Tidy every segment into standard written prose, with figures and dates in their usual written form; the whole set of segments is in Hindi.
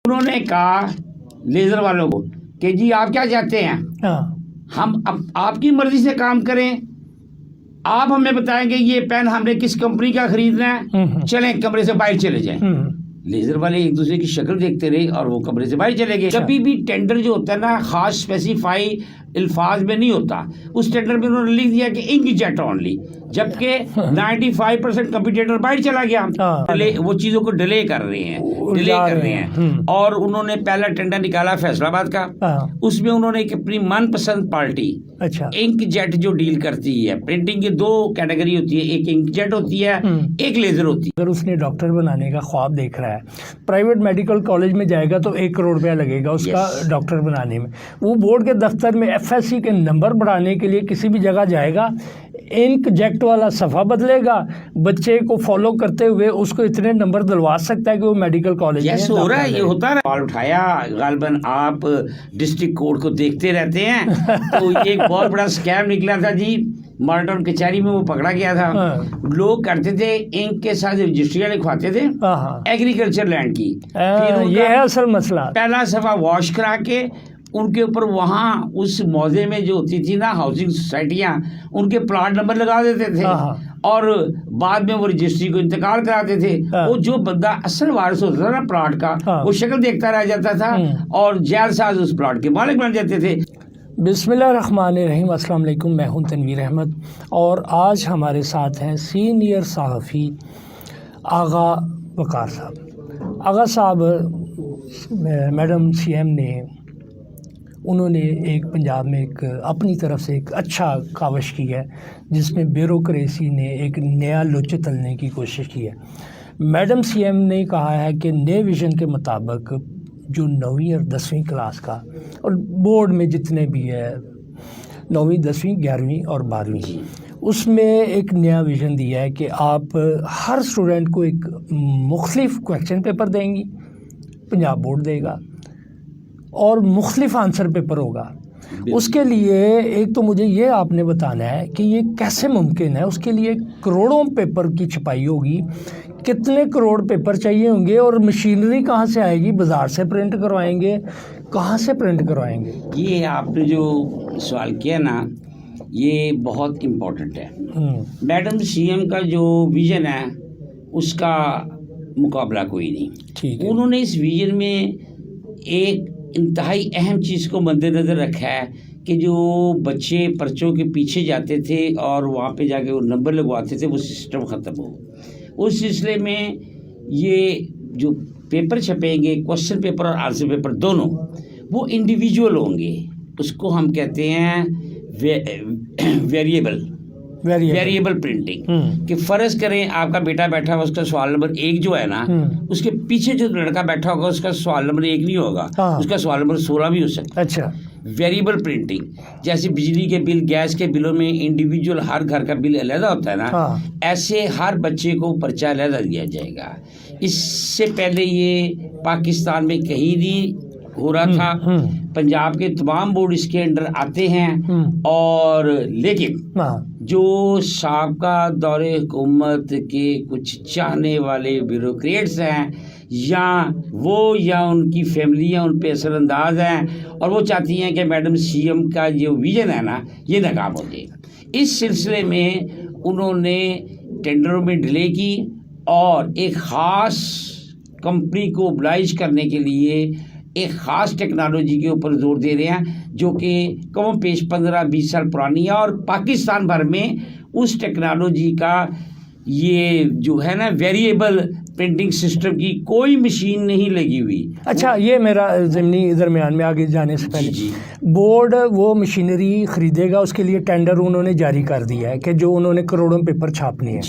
उन्होंने कहा लेजर वालों को कि जी आप क्या चाहते हैं, हम आपकी मर्जी से काम करें, आप हमें बताएंगे ये पेन हमने किस कंपनी का खरीदना है, चलें कमरे से बाहर चले जाएं। लेजर वाले एक दूसरे की शक्ल देखते रहे और वो कमरे से बाहर चले गए। कभी भी टेंडर जो होता है ना खास स्पेसिफाई अल्फाज में नहीं होता, उस टेंडर में उन्होंने लिख दिया कि इंकजेट ओनली, जबकि 95% कंपटीटर बाहर चला गया। वो चीजों को डिले कर रहे हैं और उन्होंने पहला टेंडर निकाला फैसलाबाद का, उसमें उन्होंने एक अपनी मनपसंद पार्टी इंकजेट जो डील करती है। प्रिंटिंग की दो कैटेगरी होती है, एक इंकजेट होती है, एक लेजर होती है। अगर उसने डॉक्टर बनाने का ख्वाब देख रहा है, प्राइवेट मेडिकल कॉलेज में जाएगा तो 1 करोड़ रुपया लगेगा उसका डॉक्टर बनाने में। वो बोर्ड के दफ्तर में FSC के नंबर बढ़ाने के लिए किसी भी जगह जाएगा, इंकजेट वाला सफ़ा बदलेगा, बच्चे को फॉलो करते हुए उसको इतने नंबर दिलवा सकता है कि वो मेडिकल कॉलेज में हो रहा है। ये होता है। कॉल उठाया, गालबन आप डिस्ट्रिक्ट कोर्ट को देखते रहते हैं तो एक बहुत बड़ा स्कैम निकला था जी, मार्टन कचहरी में वो पकड़ा गया था। लोग करते थे इंक के साथ रजिस्ट्रियां लिखवाते थे एग्रीकल्चर लैंड की, ये है असल मसला। पहला सफा वॉश करा के उनके ऊपर वहाँ उस मौजे में जो होती थी ना हाउसिंग सोसाइटियाँ, उनके प्लाट नंबर लगा देते थे और बाद में वो रजिस्ट्री को इंतकाल कराते थे। वो जो बंदा असल वारिस होता था ना प्लाट का, वो शक्ल देखता रह जाता था और जैलसाज उस प्लाट के मालिक बन जाते थे। बिस्मिल्लाहिर्रहमानिर्रहीम, अस्सलाम वालेकुम। मैं हूं तनवीर अहमद और आज हमारे साथ हैं सीनियर सहाफ़ी आगा वकार साहब। आगा साहब, मैडम CM ने उन्होंने एक पंजाब में एक अपनी तरफ से एक अच्छा काविश की है जिसमें ब्यूरोक्रेसी ने एक नया लोचे तलने की कोशिश की है। मैडम CM ने कहा है कि नए विज़न के मुताबिक जो 9वीं और 10वीं क्लास का और बोर्ड में जितने भी है 9वीं 10वीं 11वीं और 12वीं, उसमें एक नया विज़न दिया है कि आप हर स्टूडेंट को एक मुख्तलिफ क्वेश्चन पेपर देंगी, पंजाब बोर्ड देगा और मुख्तलिफ आंसर पेपर होगा। उसके लिए एक तो मुझे ये आपने बताना है कि ये कैसे मुमकिन है। उसके लिए करोड़ों पेपर की छपाई होगी, कितने करोड़ पेपर चाहिए होंगे और मशीनरी कहाँ से आएगी, बाज़ार से प्रिंट करवाएंगे, कहाँ से प्रिंट करवाएंगे? ये आपने जो सवाल किया ना, ये बहुत इम्पोर्टेंट है। मैडम CM का जो विज़न है उसका मुकाबला कोई नहीं। ठीक है। उन्होंने इस विज़न में एक इंतहाई अहम चीज़ को मद्देनज़र रखा है कि जो बच्चे पर्चों के पीछे जाते थे और वहाँ पे जाके वो नंबर लगवाते थे, वो सिस्टम ख़त्म हो। उस सिलसिले में ये जो पेपर छपेंगे, क्वेश्चन पेपर और आंसर पेपर दोनों, वो इंडिविजुअल होंगे। उसको हम कहते हैं वेरिएबल प्रिंटिंग। कि फ़र्ज़ करें आपका बेटा बैठा हुआ, उसका सवाल नंबर 1 जो है ना, उसके पीछे जो लड़का बैठा होगा उसका सवाल नंबर 1 नहीं होगा, उसका सवाल नंबर 16 भी हो सकता है। अच्छा। वेरिएबल प्रिंटिंग, जैसे बिजली के बिल, गैस के बिलों में इंडिविजुअल हर घर का बिल अलग होता है ना, ऐसे हर बच्चे को पर्चा अलग दिया जाएगा। इससे पहले ये पाकिस्तान में कहीं नहीं हो रहा था। पंजाब के तमाम बोर्ड इसके अंडर आते हैं और लेकिन जो साबका दौरे हुकूमत के कुछ चाहने वाले ब्यूरोक्रेट्स हैं या उनकी फैमिलियाँ उन पे असरअंदाज हैं और वो चाहती हैं कि मैडम CM का जो विज़न है ना ये नाकाम हो जाए। इस सिलसिले में उन्होंने टेंडरों में डिले की और एक ख़ास कंपनी को ओबलाइज करने के लिए एक ख़ास टेक्नोलॉजी के ऊपर जोर दे रहे हैं जो कि कम पेश 15-20 साल पुरानी है और पाकिस्तान भर में उस टेक्नोलॉजी का ये जो है ना वेरिएबल प्रिंटिंग सिस्टम की कोई मशीन नहीं लगी हुई। अच्छा, ये मेरा ज़मीनी दरमियान में आगे जाने से पहले बोर्ड वो मशीनरी ख़रीदेगा, उसके लिए टेंडर उन्होंने जारी कर दिया है कि जो उन्होंने करोड़ों पेपर छापने हैं।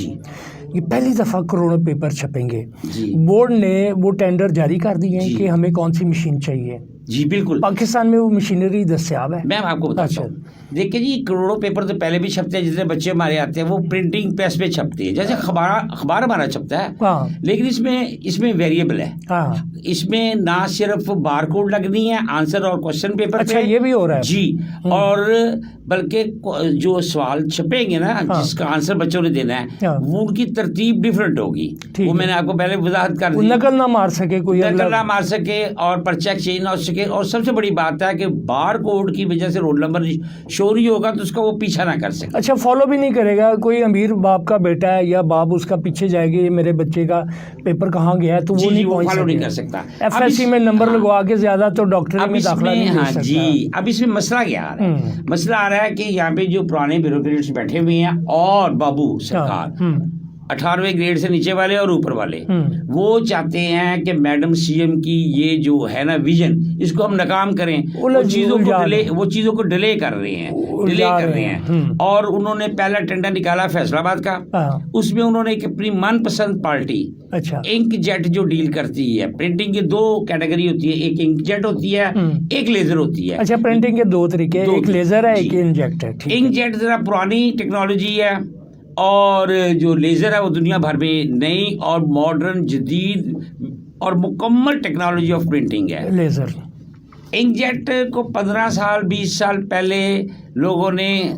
ये पहली दफ़ा करोड़ों पेपर छपेंगे। बोर्ड ने वो टेंडर जारी कर दिए हैं कि हमें कौन सी मशीन चाहिए। जी बिल्कुल, पाकिस्तान में वो मशीनरी दस्तियाब है? मैं आपको बताता हूँ। देखिए जी, करोड़ों पेपर तो पहले भी छपते हैं, जितने बच्चे हमारे आते हैं वो प्रिंटिंग प्रेस पे छपते हैं, जैसे अखबार हमारा छपता है। हाँ। लेकिन इसमें वेरिएबल है। हाँ। इसमें ना सिर्फ बारकोड लगनी है आंसर और क्वेश्चन पेपर अच्छा, पे, ये भी हो रहा है जी, और बल्कि जो सवाल छपेंगे ना, हाँ। जिसका आंसर बच्चों ने देना है, हाँ। वो उनकी तरतीब डिफरेंट होगी। वो मैंने आपको पहले वजाहत कर दी, नकल ना मार सके कोई, नकल ना मार सके और पर्चा चेंज ना हो सके। और सबसे बड़ी बात है कि बार कोड की वजह से रोल नंबर शो नहीं होगा तो उसका वो पीछा ना कर सके। अच्छा, फॉलो भी नहीं करेगा कोई अमीर बाप का बेटा है या बाप उसका पीछे जाएगी, ये मेरे बच्चे का पेपर कहाँ गया है, तो वो नहीं फॉलो नहीं कर सकता। FSC में नंबर लगवा के ज्यादा तो डॉक्टरी में दाखिला नहीं ले सकता। जी, अब इसमें मसला क्या आ रहा है? मसला आ रहा है कि यहाँ पे जो पुराने ब्यूरोक्रेट्स बैठे हुए हैं और बाबू सरकार, 18वें ग्रेड से नीचे वाले और ऊपर वाले, वो चाहते हैं कि मैडम CM की ये जो है ना विजन, इसको हम नाकाम करें। वो चीजों को डिले कर रहे हैं। और उन्होंने पहला टेंडर निकाला फैसलाबाद का, उसमें उन्होंने एक अपनी मनपसंद पार्टी, अच्छा, इंक जेट जो डील करती है। प्रिंटिंग की 2 कैटेगरी होती है, एक इंक जेट होती है, एक लेजर होती है। अच्छा, प्रिंटिंग के 2 तरीके, एक लेजर है, एक इंकजेट है। इंक जेट जरा पुरानी टेक्नोलॉजी है और जो लेज़र है वो दुनिया भर में नई और मॉडर्न जदीद और मुकम्मल टेक्नोलॉजी ऑफ प्रिंटिंग है। लेज़र इंकजेट को 15 साल 20 साल पहले लोगों ने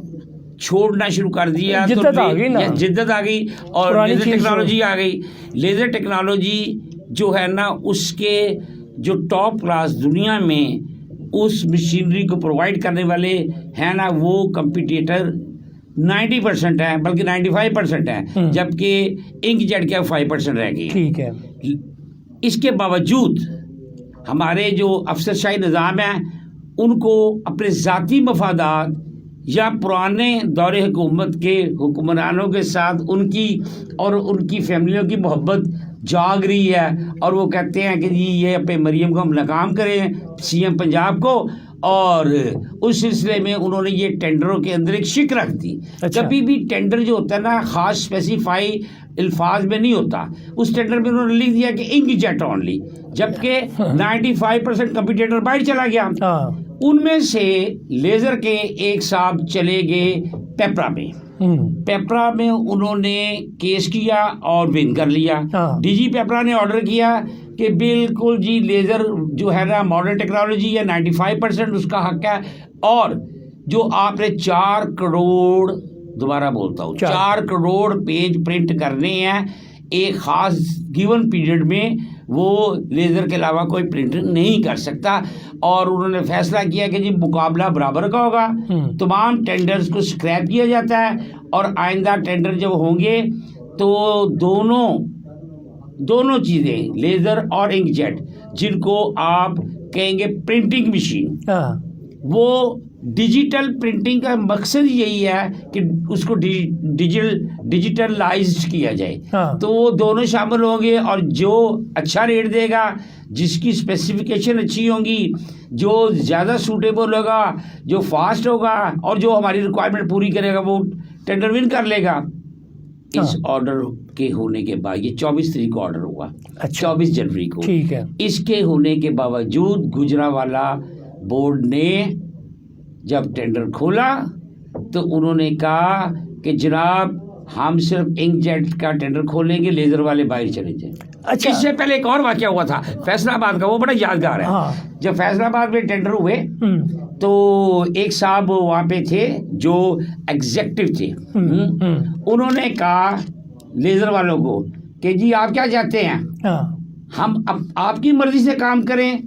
छोड़ना शुरू कर दिया, जिद्दत आ गई ना, जिद्दत आ गई और लेज़र टेक्नोलॉजी आ गई। लेज़र टेक्नोलॉजी जो है ना, उसके जो टॉप क्लास दुनिया में उस मशीनरी को प्रोवाइड करने वाले हैं ना, वो कंपटीटर 90% है, बल्कि 95% है, जबकि इंकजेट के 5% रह गई। ठीक है। इसके बावजूद हमारे जो अफसरशाही निज़ाम है, उनको अपने ज़ाती मफादात या पुराने दौरे हुकूमत के हुक्मरानों के साथ उनकी फैमिलियों की मोहब्बत जाग रही है, और वो कहते हैं कि जी ये अपने मरियम को हम नाकाम करें, CM पंजाब को। और उस सिलसिले में उन्होंने ये टेंडरों के अंदर एक शिक रख दी। अच्छा। कभी भी टेंडर जो होता है ना, खास स्पेसिफाई अल्फाज में नहीं होता। उस टेंडर में उन्होंने लिख दिया कि इंकजेट ओनली, जबकि 95% कंपटीटर बाहर चला गया। उनमें से लेजर के एक साहब चले गए पेपरा में। पेपरा में उन्होंने केस किया और विन कर लिया। DG पेपरा ने ऑर्डर किया कि बिल्कुल जी लेज़र जो है ना मॉडर्न टेक्नोलॉजी है, 95% उसका हक है, और जो आपने 4 करोड़, दोबारा बोलता हूँ, 4 करोड़ पेज प्रिंट करने हैं एक ख़ास गिवन पीरियड में, वो लेज़र के अलावा कोई प्रिंट नहीं कर सकता। और उन्होंने फैसला किया कि जी मुकाबला बराबर का होगा, तमाम टेंडर्स को स्क्रैप किया जाता है, और आइंदा टेंडर जब होंगे तो दोनों चीज़ें, लेज़र और इंकजेट, जिनको आप कहेंगे प्रिंटिंग मशीन, वो डिजिटल प्रिंटिंग का मकसद यही है कि उसको डिजिटलाइज्ड किया जाए। तो वो दोनों शामिल होंगे, और जो अच्छा रेट देगा, जिसकी स्पेसिफिकेशन अच्छी होंगी, जो ज़्यादा सूटेबल होगा, जो फास्ट होगा और जो हमारी रिक्वायरमेंट पूरी करेगा, वो टेंडर विन कर लेगा। इस ऑर्डर के होने के बाद, ये 24 तारीख को ऑर्डर हुआ, 24 जनवरी को, ठीक है। इसके होने के बावजूद गुजरावाला बोर्ड ने जब टेंडर खोला तो उन्होंने कहा कि जनाब हम सिर्फ इंकजेट का टेंडर खोलेंगे, लेजर वाले बाहर चले जाए। अच्छा, इससे पहले एक और वाकया हुआ था फैसलाबाद का, वो बड़ा यादगार है। जब फैसलाबाद में टेंडर हुए तो एक साहब वहाँ पे थे जो एग्जेक्टिव थे, उन्होंने कहा लेजर वालों को कि जी आप क्या चाहते हैं, हम अब आपकी मर्जी से काम करें,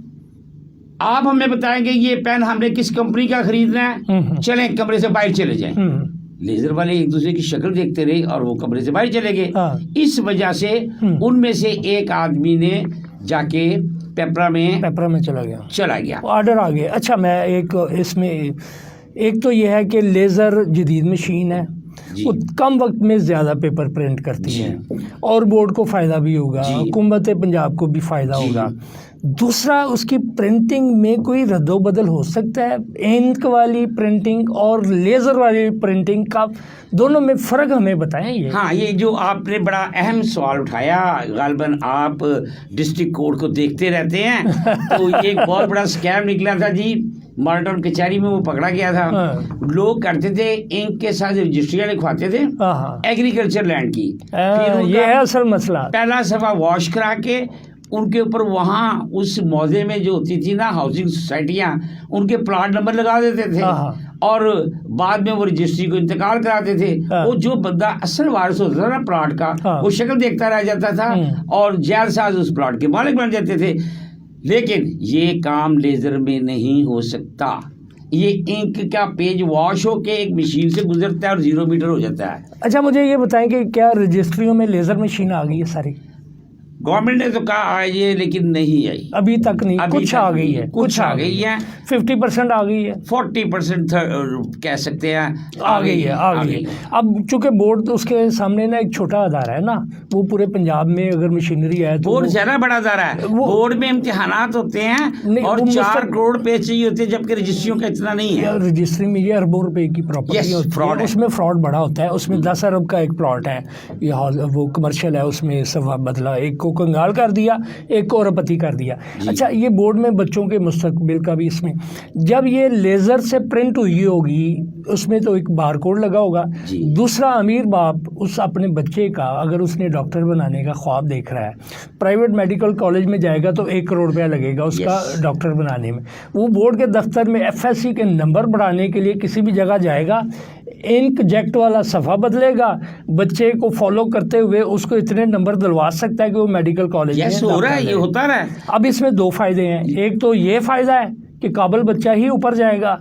आप हमें बताएंगे ये पेन हमने किस कंपनी का खरीदना है, चलें कमरे से बाहर चले जाएं। लेजर वाले एक दूसरे की शक्ल देखते रहे और वो कमरे से बाहर चले गए। इस वजह से उनमें से एक आदमी ने जाके पेपरा में चला गया, ऑर्डर आ गया। अच्छा, मैं इसमें एक तो ये है कि लेज़र जदीद मशीन है, वो कम वक्त में ज़्यादा पेपर प्रिंट करती है और बोर्ड को फ़ायदा भी होगा, हुकूमत पंजाब को भी फ़ायदा होगा। दूसरा उसकी प्रिंटिंग में कोई रद्दोबदल हो सकता है? इंक वाली प्रिंटिंग और लेज़र वाली प्रिंटिंग का दोनों में फ़र्क हमें बताएं। ये हाँ, ये जो आपने बड़ा अहम सवाल उठाया, गालबन आप डिस्ट्रिक्ट कोर्ट को देखते रहते हैं तो एक बहुत बड़ा स्कैम निकला था जी, मॉडल कचहरी में वो पकड़ा गया था। लोग करते थे इंक के साथ रजिस्ट्रियाँ लिखवाते थे एग्रीकल्चर लैंड की, फिर ये है असल मसला। पहला सफा वॉश करा के उनके ऊपर वहाँ उस मौजे में जो होती थी ना हाउसिंग सोसाइटियाँ, उनके प्लॉट नंबर लगा देते थे और बाद में वो रजिस्ट्री को इंतकाल कराते थे। वो जो बंदा असल वारिस होता था ना प्लॉट का, वो शक्ल देखता रह जाता था और जैलसाज उस प्लॉट के मालिक बन जाते थे। लेकिन ये काम लेजर में नहीं हो सकता। ये इंक का पेज वॉश होके एक मशीन से गुजरता है और 0 मीटर हो जाता है। अच्छा, मुझे ये बताएं कि क्या रजिस्ट्रियों में लेज़र मशीन आ गई है सारी? गवर्नमेंट ने तो कहा आइए, लेकिन नहीं आई अभी तक नहीं। कुछ आ गई है, कुछ आ गई है, 50% आ गई है, 40% कह सकते हैं आ गई है। अब चूंकि बोर्ड तो उसके सामने ना एक छोटा अदारा है ना, वो पूरे पंजाब में अगर मशीनरी है तो बोर्ड ज्यादा बड़ा अदारा है। बोर्ड में इम्तिहानात होते हैं और 4 करोड़ पेज चाहिए होते हैं, जबकि रजिस्ट्रियों का इतना नहीं है। रजिस्ट्री में ये अरबों रुपए की प्रॉपर्टी होती है, उसमें फ्रॉड बड़ा होता है। उसमें 10 अरब का एक प्लॉट है, वो कमर्शियल है, उसमें सवा बदला, एक को कंगाल कर दिया, एक को अरबपति कर दिया। अच्छा, ये बोर्ड में बच्चों के मुस्तकबिल का भी इसमें जब ये लेज़र से प्रिंट हुई होगी, उसमें तो एक बारकोड लगा होगा। दूसरा, अमीर बाप उस अपने बच्चे का अगर उसने डॉक्टर बनाने का ख्वाब देख रहा है, प्राइवेट मेडिकल कॉलेज में जाएगा तो 1 करोड़ रुपया लगेगा उसका डॉक्टर बनाने में। वो बोर्ड के दफ्तर में FSC के नंबर बढ़ाने के लिए किसी भी जगह जाएगा, इंक जेट वाला सफ़ा बदलेगा, बच्चे को फॉलो करते हुए उसको इतने नंबर दिलवा सकता है कि वो मेडिकल कॉलेज में हो रहा है। ये होता रहा है। अब इसमें 2 फ़ायदे हैं। एक तो ये फ़ायदा है कि काबिल बच्चा ही ऊपर जाएगा,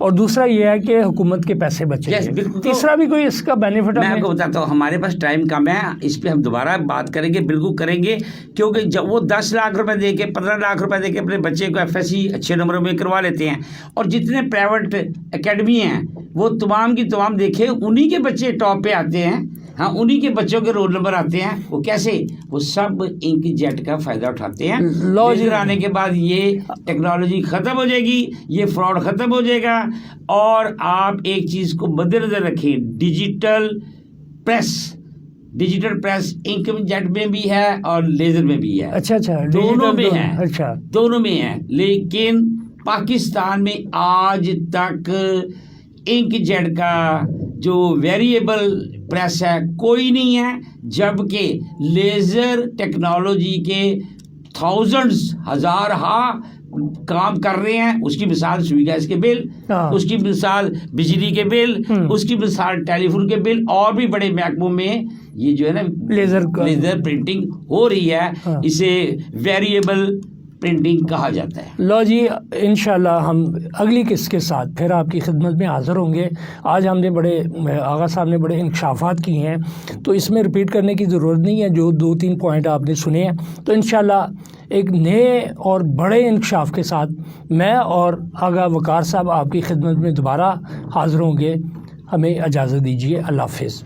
और दूसरा ये है कि हुकूमत के पैसे बचेंगे। तीसरा भी कोई इसका बेनिफिट मैं आपको बताता हूँ। हमारे पास टाइम कम है, इस पे हम दोबारा बात करेंगे, बिल्कुल करेंगे, क्योंकि जब वो 10 लाख रुपए दे के 15 लाख रुपए दे के अपने बच्चे को FSC अच्छे नंबरों में करवा लेते हैं, और जितने प्राइवेट एकेडमी हैं वो तमाम की तमाम देखे, उन्हीं के बच्चे टॉप पे आते हैं। हाँ, उन्हीं के बच्चों के रोल नंबर आते हैं। वो कैसे? वो सब इंक जेट का फायदा उठाते हैं। लेजर आने के बाद ये टेक्नोलॉजी खत्म हो जाएगी, ये फ्रॉड खत्म हो जाएगा। और आप एक चीज को मद्देनजर रखें, डिजिटल प्रेस इंक जेट में भी है और लेजर में भी है। अच्छा, दोनों में है। अच्छा, दोनों में है। लेकिन पाकिस्तान में आज तक इंक जेट का जो वेरिएबल प्रेस है कोई नहीं है, जबकि लेजर टेक्नोलॉजी के थाउजेंड्स, हजार काम कर रहे हैं। उसकी मिसाल सुई गैस के बिल, उसकी मिसाल बिजली के बिल, उसकी मिसाल टेलीफोन के बिल, और भी बड़े महकमों में ये जो है ना लेजर प्रिंटिंग हो रही है। इसे वेरिएबल प्रिंटिंग कहा जाता है। लो जी, इंशाल्लाह हम अगली किस्त के साथ फिर आपकी खिदमत में हाज़िर होंगे। आज हमने आगा साहब ने बड़े इंकशाफात किए हैं, तो इसमें रिपीट करने की ज़रूरत नहीं है। जो 2-3 पॉइंट आपने सुने हैं, तो इंशाल्लाह एक नए और बड़े इंकशाफ के साथ मैं और आगा वकार साहब आपकी खिदमत में दोबारा हाज़िर होंगे। हमें इजाज़त दीजिए। अल्लाह हाफ़िज़।